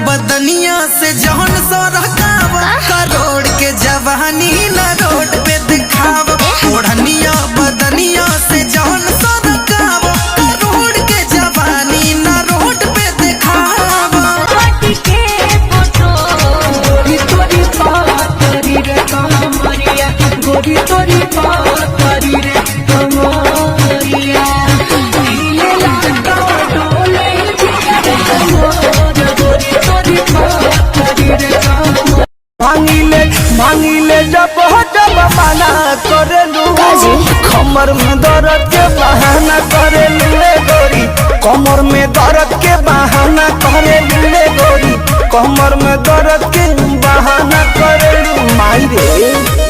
बदनिया से जहन सरकाव करोड़ के जवानी न रोड पे दिखाव। ओढ़निया बदनिया से जहन सरकाव करोड़ के जवानी न रोड पे दिखाव। गोरी तोरी बात करी रे कमरिया भांगिले जब जब मना करेलू कमर में दर्द के बहाना करेलू रे गोरी। कमर में दर्द के बहाना करेलू रे गोरी। कमर में दर्द के बहाना करेलू माई रे।